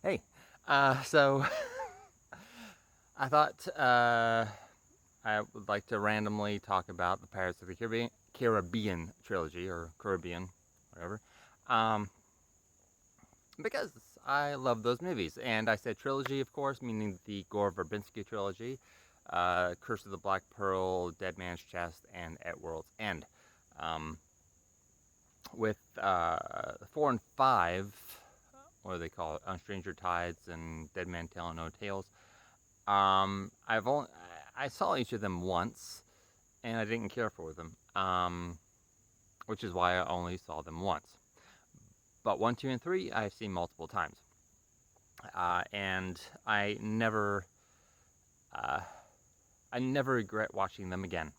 Hey, so I thought I would like to randomly talk about the Pirates of the Caribbean trilogy, or Caribbean, whatever, um, because I love those movies. And I said trilogy, of course, meaning the Gore Verbinski trilogy, Curse of the Black Pearl, Dead Man's Chest, and At World's End. Um, with 4 and 5, what do they call it? On Stranger Tides and Dead Man Tell No Tales. I've only I saw each of them once, and I didn't care for them. Which is why I only saw them once. But 1, 2, and 3 I've seen multiple times, and uh, I never regret watching them again.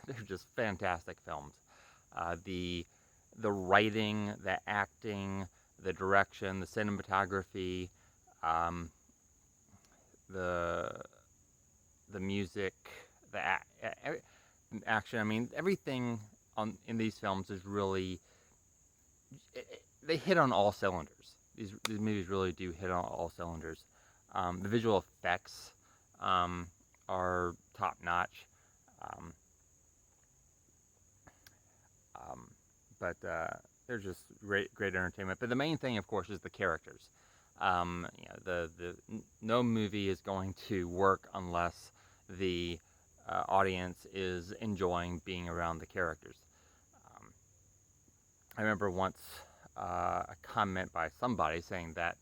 They're just fantastic films. The writing, the acting, the direction, the cinematography, um, the the music, the action. I mean, everything in these films is really they hit on all cylinders. These movies really do hit on all cylinders. The visual effects um, are top notch, um, um, but they're just great entertainment. But the main thing, of course, is the characters. No movie is going to work unless the audience is enjoying being around the characters. Um, I remember once a comment by somebody saying that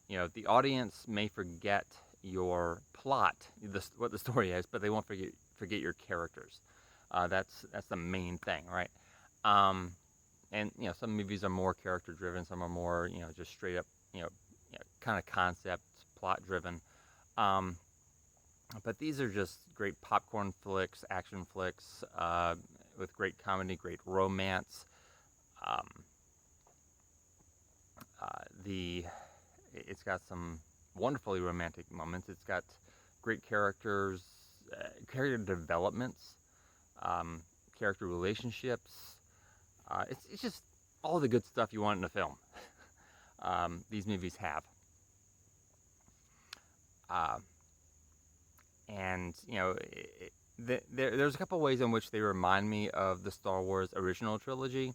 the audience may forget your plot, what the story is, but they won't forget your characters. That's the main thing, right? Um, and some movies are more character driven, some are more just straight up kind of concept plot driven. Um, but these are just great popcorn flicks, action flicks, with great comedy, great romance. Um, the It's got some wonderfully romantic moments. It's got great characters, character developments, um, character relationships. It's just all the good stuff you want in a film. These movies have. Uh, and there's a couple ways in which they remind me of the Star Wars original trilogy.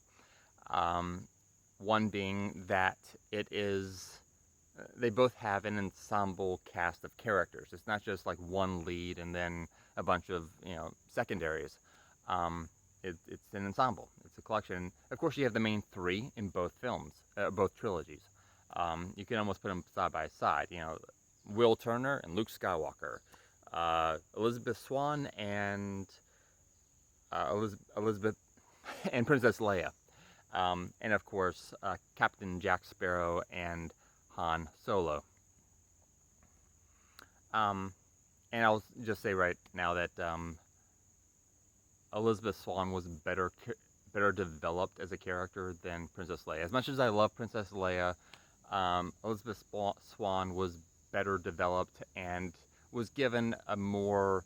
Um, One being that it is they both have an ensemble cast of characters. It's not just like one lead and then a bunch of secondaries. Um, it's an ensemble. It's a collection. Of course, you have the main three in both films, both trilogies. You can almost put them side by side. Will Turner and Luke Skywalker, Elizabeth Swann and Elizabeth and Princess Leia, and of course Captain Jack Sparrow and Han Solo. Um, and I'll just say right now that Elizabeth Swann was better developed as a character than Princess Leia. As much as I love Princess Leia, Elizabeth Swann was better developed and was given a more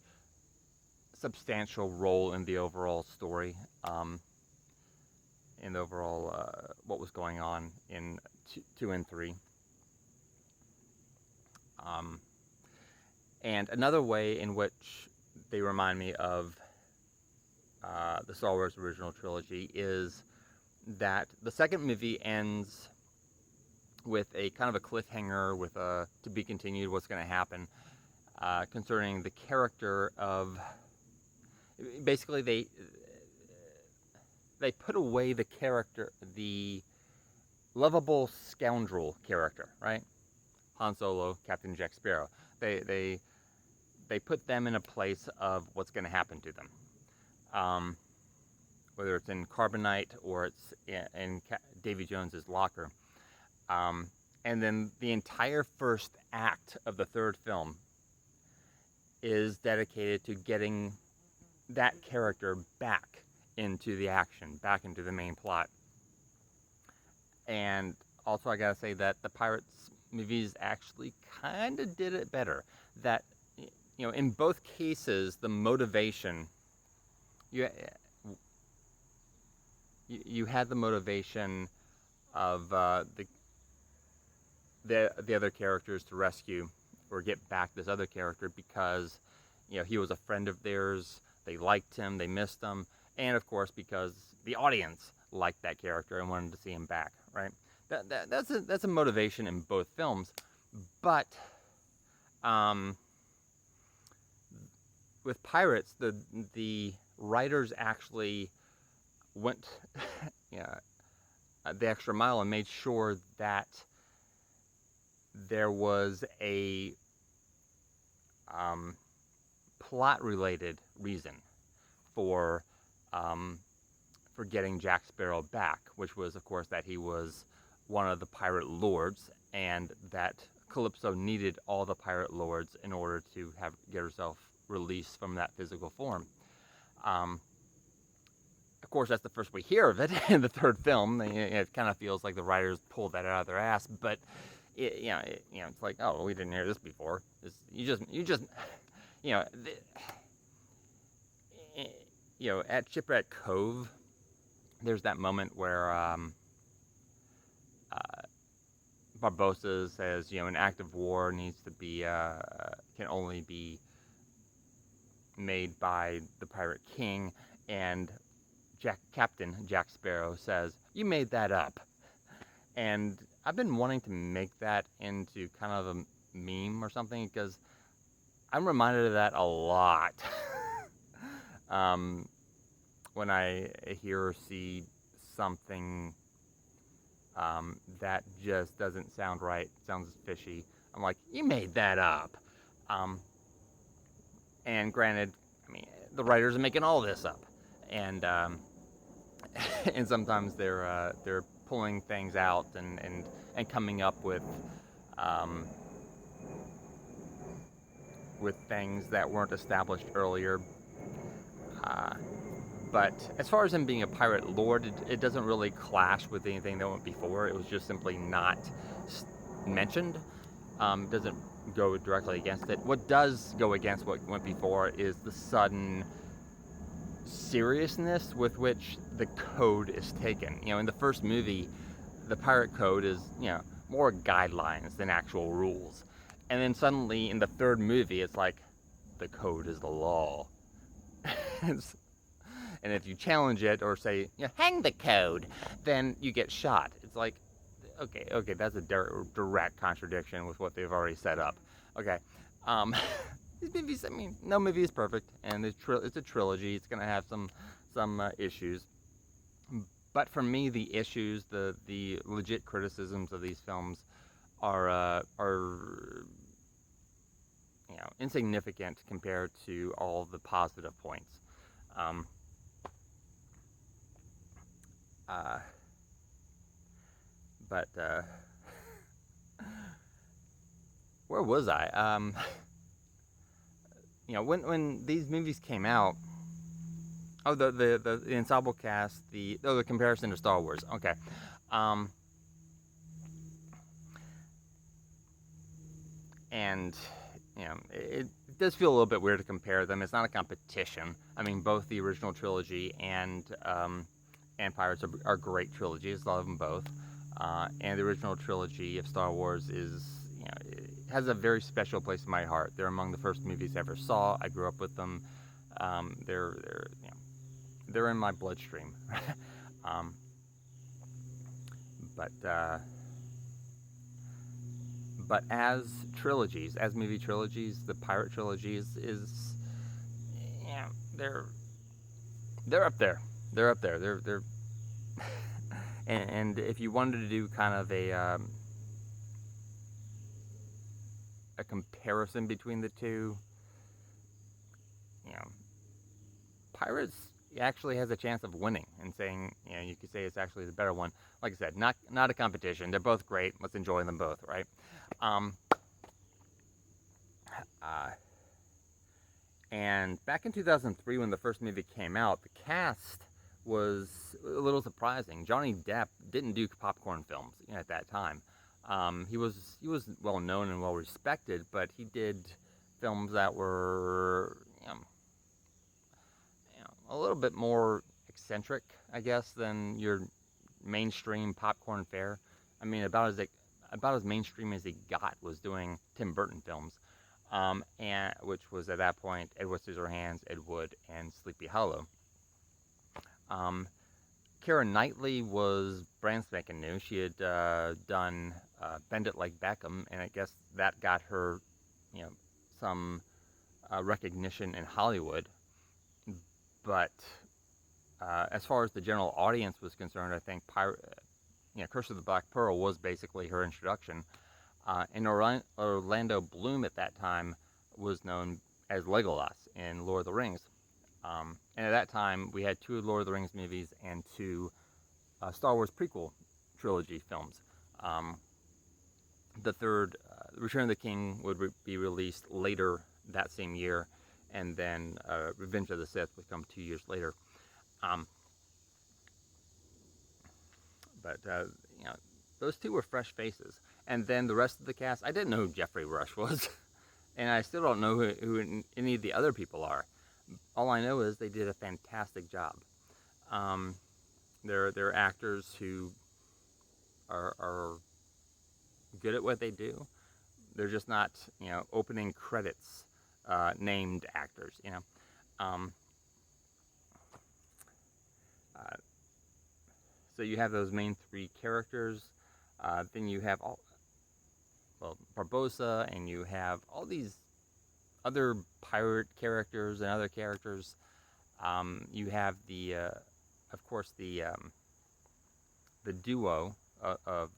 substantial role in the overall story, in the overall what was going on in 2 and 3. Um, and another way in which they remind me of the Star Wars original trilogy is that the second movie ends with a kind of a cliffhanger with a to be continued what's going to happen concerning the character of basically they put away the lovable scoundrel character, right? Han Solo, Captain Jack Sparrow. They put them in a place of what's going to happen to them, um, whether it's in carbonite or it's in Davy Jones's locker. Um, and then the entire first act of the third film is dedicated to getting that character back into the action, back into the main plot. And also, I gotta say that the Pirates movies actually kind of did it better. That in both cases, the motivation you you had the motivation of the other characters to rescue or get back this other character because, he was a friend of theirs. They liked him, they missed him, and of course because the audience liked that character and wanted to see him back. Right? That's a motivation in both films, but with Pirates, the writers actually went the extra mile and made sure that there was a plot-related reason for getting Jack Sparrow back, which was, of course, that he was one of the pirate lords, and that Calypso needed all the pirate lords in order to get herself released from that physical form. Of course, that's the first we hear of it in the third film. It kind of feels like the writers pulled that out of their ass, but it's like, oh, we didn't hear this before. At Shipwreck Cove, there's that moment where Barbossa says, an act of war needs to be can only be made by the pirate king, and Captain Jack Sparrow says, "You made that up." And I've been wanting to make that into kind of a meme or something, because I'm reminded of that a lot when I hear or see something that just doesn't sound right, sounds fishy. I'm like, you made that up. And granted, the writers are making all this up, and and sometimes they're pulling things out and coming up with things that weren't established earlier. But as far as him being a pirate lord, it doesn't really clash with anything that went before. It was just simply not mentioned. Doesn't go directly against it. What does go against what went before is the sudden seriousness with which the code is taken. In the first movie, the pirate code is, more guidelines than actual rules. And then suddenly in the third movie, it's like, the code is the law. And if you challenge it or say, hang the code, then you get shot. It's like, okay, that's a direct contradiction with what they've already set up. Okay, these movies, no movie is perfect, and it's a trilogy. It's going to have some issues. But for me, the issues, the legit criticisms of these films are insignificant compared to all the positive points. But where was I? When these movies came out, the ensemble cast, the comparison to Star Wars. Okay. And it does feel a little bit weird to compare them. It's not a competition. Both the original trilogy and Pirates are great trilogies. I love them both. And the original trilogy of Star Wars it has a very special place in my heart. They're among the first movies I ever saw. I grew up with them. They're in my bloodstream. But as trilogies, as movie trilogies, the Pirate trilogy is they're up there. They're up there. They're and if you wanted to do kind of a comparison between the two, Pirates actually has a chance of winning and saying, you could say it's actually the better one. Like I said, not a competition. They're both great. Let's enjoy them both, right? And back in 2003, when the first movie came out, the cast was a little surprising. Johnny Depp didn't do popcorn films at that time. He was well known and well respected, but he did films that were a little bit more eccentric, I guess, than your mainstream popcorn fare. About about as mainstream as he got was doing Tim Burton films, and which was at that point Edward Scissorhands, Ed Wood, and Sleepy Hollow. Um, Keira Knightley was brand spanking new. She had done Bend It Like Beckham, and I guess that got her, some recognition in Hollywood. But as far as the general audience was concerned, I think Curse of the Black Pearl was basically her introduction. And Orlando Bloom at that time was known as Legolas in Lord of the Rings. And at that time, we had 2 Lord of the Rings movies and 2 Star Wars prequel trilogy films. The third, Return of the King, would be released later that same year, and then Revenge of the Sith would come 2 years later. But those 2 were fresh faces. And then the rest of the cast, I didn't know who Jeffrey Rush was, and I still don't know who any of the other people are. All I know is they did a fantastic job. They're actors who are good at what they do. They're just not, opening credits named actors, So you have those main 3 characters. Then you have Barbossa, and you have all these other pirate characters and other characters. You have of course, the duo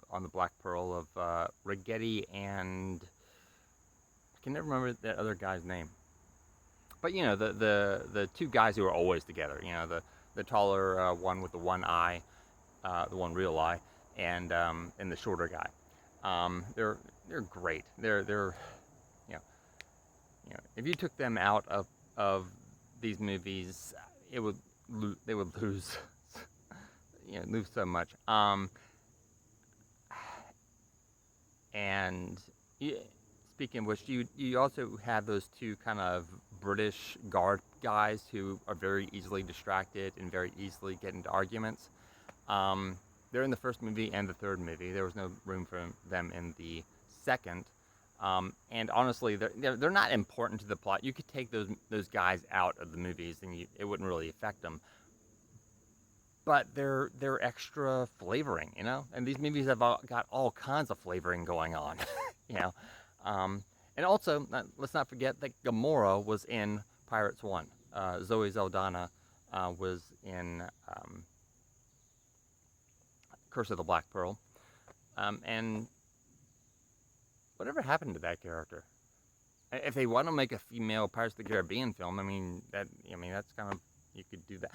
on the Black Pearl of Ragetti and I can never remember that other guy's name. But the 2 guys who are always together. The taller one with the one eye, the one real eye, and the shorter guy. They're great. They're if you took them out of these movies, they would lose lose so much. And speaking of which, you also have those 2 kind of British guard guys who are very easily distracted and very easily get into arguments. They're in the first movie and the third movie. There was no room for them in the second. And honestly, they're not important to the plot. You could take those guys out of the movies, and it wouldn't really affect them. But they're extra flavoring, And these movies have got all kinds of flavoring going on, And also, let's not forget that Gamora was in Pirates 1. Zoe Saldana was in Curse of the Black Pearl. And whatever happened to that character? If they want to make a female Pirates of the Caribbean film, that's kind of, you could do that.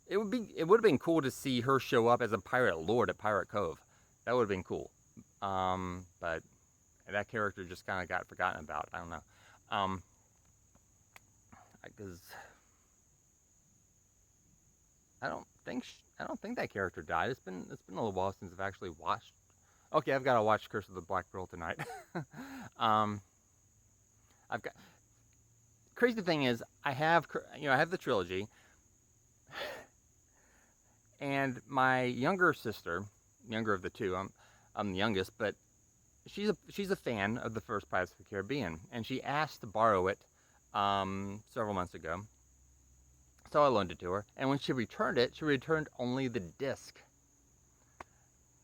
It would have been cool to see her show up as a pirate lord at Pirate Cove. That would have been cool. But that character just kind of got forgotten about. I don't know. Because I don't think that character died. It's been a little while since I've actually watched. Okay, I've got to watch Curse of the Black Pearl tonight. Crazy thing is, I have the trilogy, and my younger sister, younger of the 2, I'm the youngest, but she's a fan of the first Pirates of the Caribbean, and she asked to borrow it several months ago. So I loaned it to her, and when she returned it, she returned only the disc,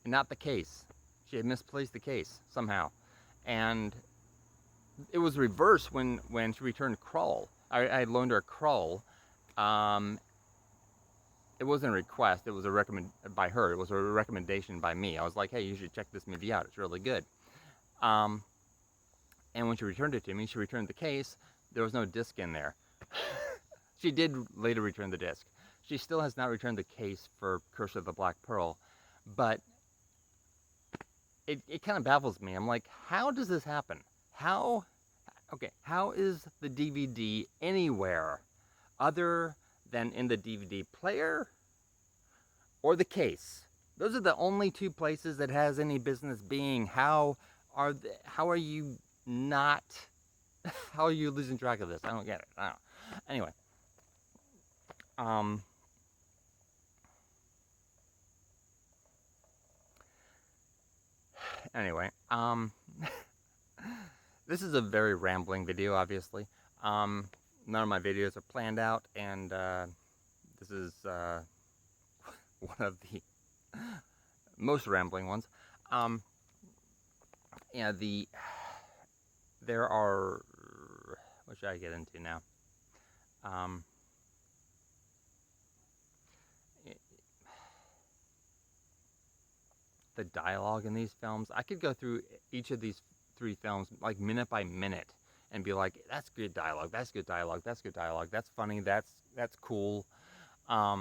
and not the case. She had misplaced the case somehow, and it was reversed when she returned Krull. I loaned her Krull. It wasn't a request. It was a by her. It was a recommendation by me. I was like, hey, you should check this movie out. It's really good. And when she returned it to me, she returned the case. There was no disc in there. She did later return the disc. She still has not returned the case for Curse of the Black Pearl, but it kind of baffles me. I'm like, how does this happen? How is the DVD anywhere other than in the DVD player or the case? Those are the only 2 places that has any business being. How are you not? How are you losing track of this? I don't get it. I don't know. Anyway, Anyway, this is a very rambling video, obviously. None of my videos are planned out, and this is one of the most rambling ones. Yeah, there are, what should I get into now? The dialogue in these films, I could go through each of these 3 films like minute by minute and be like, that's good dialogue, that's good dialogue, that's good dialogue, that's funny, that's cool. I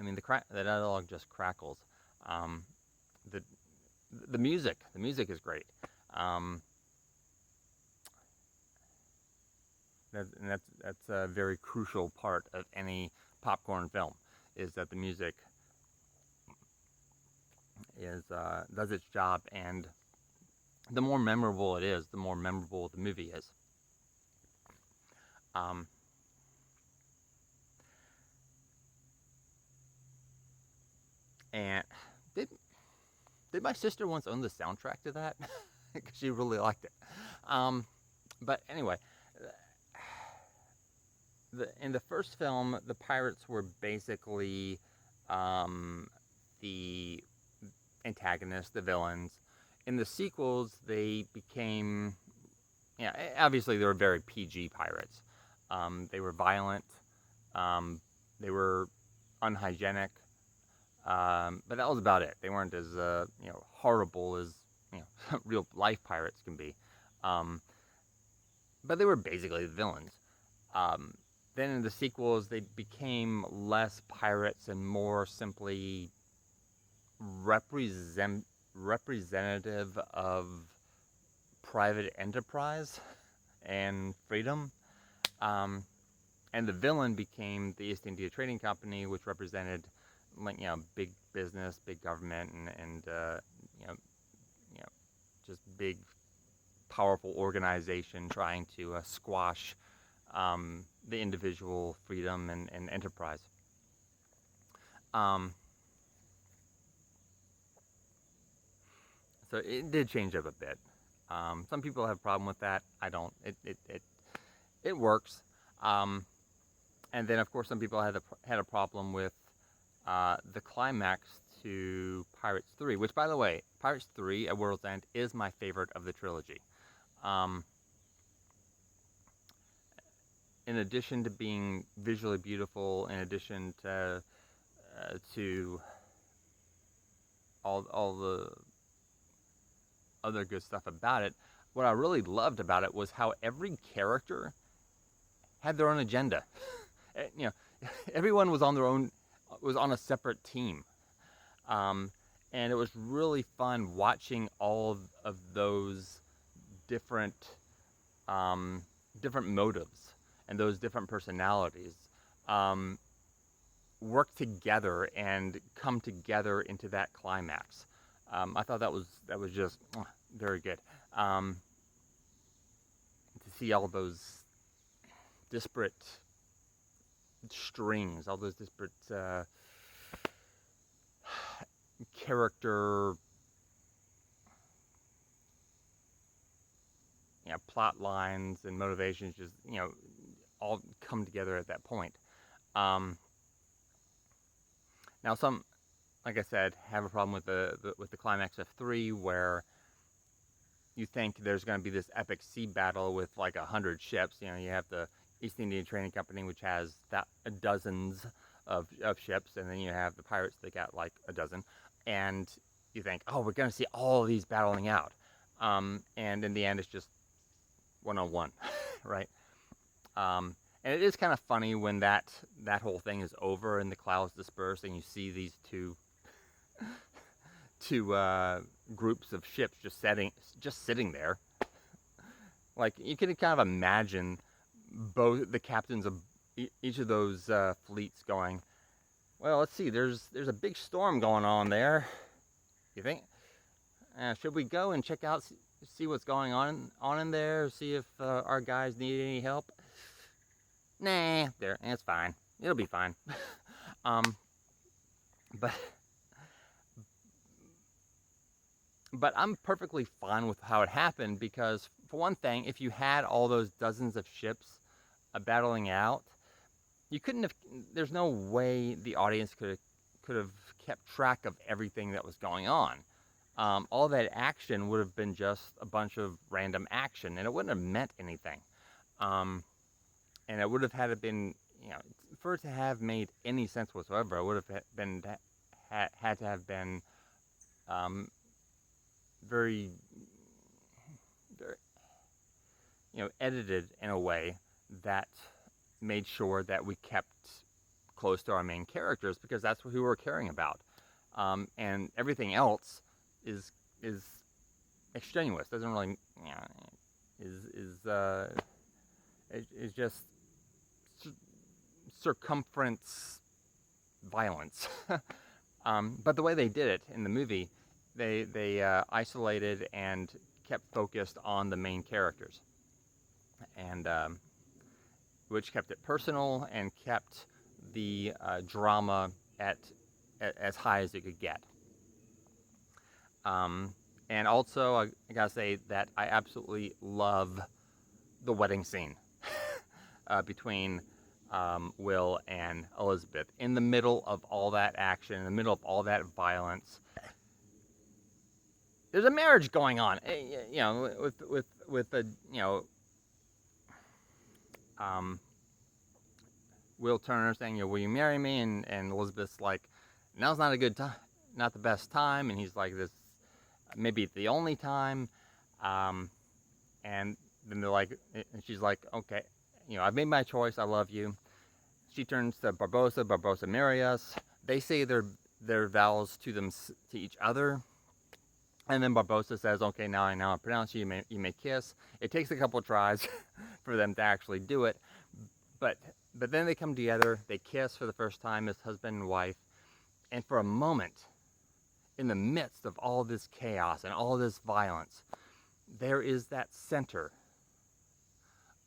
mean, the dialogue just crackles. The the music is great. That's a very crucial part of any popcorn film, is that the music does its job, and the more memorable it is, the more memorable the movie is. And did my sister once own the soundtrack to that? Because she really liked it. But anyway, in the first film, the pirates were basically the antagonists, the villains. In the sequels, they became, obviously they were very PG pirates. They were violent. They were unhygienic. But that was about it. They weren't as horrible as real life pirates can be. But they were basically the villains. Then in the sequels, they became less pirates and more simply representative of private enterprise and freedom. And the villain became the East India Trading Company, which represented, big business, big government, and just big, powerful organization trying to squash the individual freedom and enterprise. So it did change up a bit. Some people have a problem with that. I don't. It works. And then, of course, some people had a problem with the climax to Pirates 3, which, by the way, Pirates 3 at World's End is my favorite of the trilogy. In addition to being visually beautiful, in addition to all the other good stuff about it, what I really loved about it was how every character had their own agenda. Everyone was on a separate team. And it was really fun watching all of those different motives and those different personalities work together and come together into that climax. I thought that was just very good. To see all those disparate strings, all those disparate character, plot lines and motivations, just all come together at that point. Now, some, like I said, have a problem with the climax of 3, where you think there's going to be this epic sea battle with like 100 ships. You have the East Indian Trading Company, which has dozens of ships, and then you have the pirates that got like a dozen, and you think, oh, we're going to see all of these battling out, and in the end, it's just one-on-one, right? And it is kind of funny when that whole thing is over and the clouds disperse, and you see these two groups of ships just sitting there. Like, you can kind of imagine both the captains of each of those fleets going, well, let's see, there's a big storm going on there. You think? Should we go and check out, see what's going on in there, see if our guys need any help? Nah, it's fine. It'll be fine. But But I'm perfectly fine with how it happened because, for one thing, if you had all those dozens of ships battling out, you couldn't have. There's no way the audience could have kept track of everything that was going on. All that action would have been just a bunch of random action, and it wouldn't have meant anything. Um, and it would have had to been, for it to have made any sense whatsoever, it would have been had to have been um, very, very, edited in a way that made sure that we kept close to our main characters because that's who we're caring about, and everything else is extraneous. Doesn't really, is just circumference violence. But the way they did it in the movie, they isolated and kept focused on the main characters, and which kept it personal and kept the drama at as high as it could get. And also, I gotta say that I absolutely love the wedding scene between Will and Elizabeth. In the middle of all that action, in the middle of all that violence, there's a marriage going on. With a um, Will Turner saying, "Will you marry me?" And Elizabeth's like, "Now's not a good time, not the best time." And he's like, "This maybe the only time." And then they're like, and she's like, "Okay, I've made my choice. I love you." She turns to Barbossa. Barbossa marry us. They say their vows to each other. And then Barbossa says, "Okay, now I pronounce you. You may kiss." It takes a couple tries for them to actually do it, but then they come together. They kiss for the first time as husband and wife, and for a moment, in the midst of all this chaos and all this violence, there is that center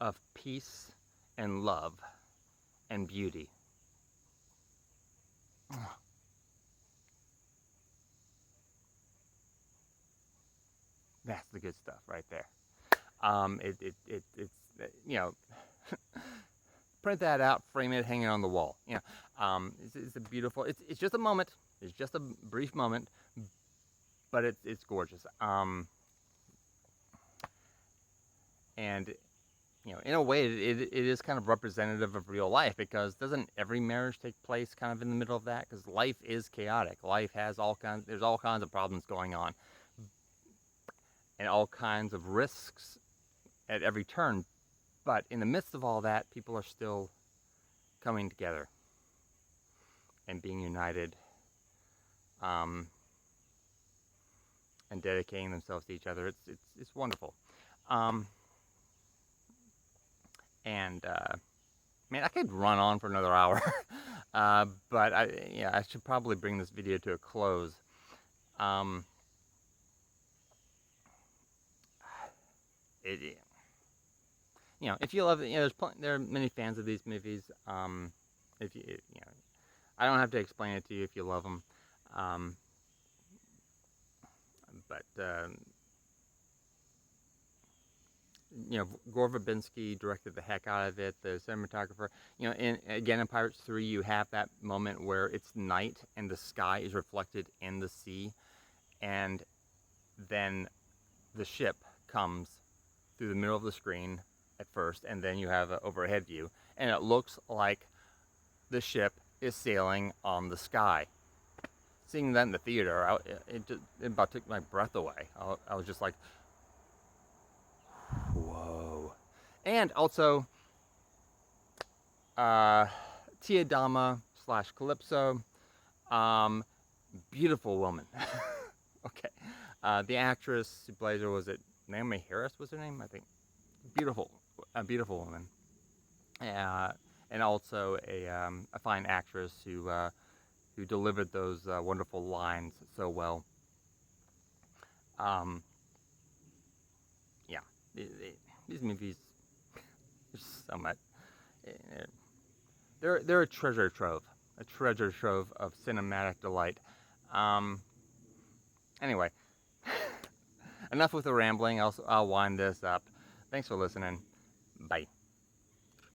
of peace and love and beauty. That's the good stuff right there. It's print that out, frame it, hang it on the wall. It's a beautiful. It's just a moment. It's just a brief moment, but it's gorgeous. And in a way, it is kind of representative of real life because doesn't every marriage take place kind of in the middle of that? Because life is chaotic. Life has there's all kinds of problems going on, and all kinds of risks at every turn. But in the midst of all that, people are still coming together and being united, and dedicating themselves to each other. It's wonderful. And man, I could run on for another hour, but I should probably bring this video to a close. If you love it, there are many fans of these movies. If I don't have to explain it to you if you love them. But Gore Verbinski directed the heck out of it. The cinematographer, in Pirates 3, you have that moment where it's night and the sky is reflected in the sea, and then the ship comes through the middle of the screen at first, and then you have an overhead view, and it looks like the ship is sailing on the sky. Seeing that in the theater, it about took my breath away. I was just like, whoa. And also, Tia Dama / Calypso, beautiful woman. Okay. The actress who plays her, was it Naomi Harris was her name? I think. A beautiful woman. And also a fine actress who delivered those wonderful lines so well. Yeah, these movies, there's so much. They're a treasure trove of cinematic delight. Anyway, enough with the rambling. I'll wind this up. Thanks for listening. Bye.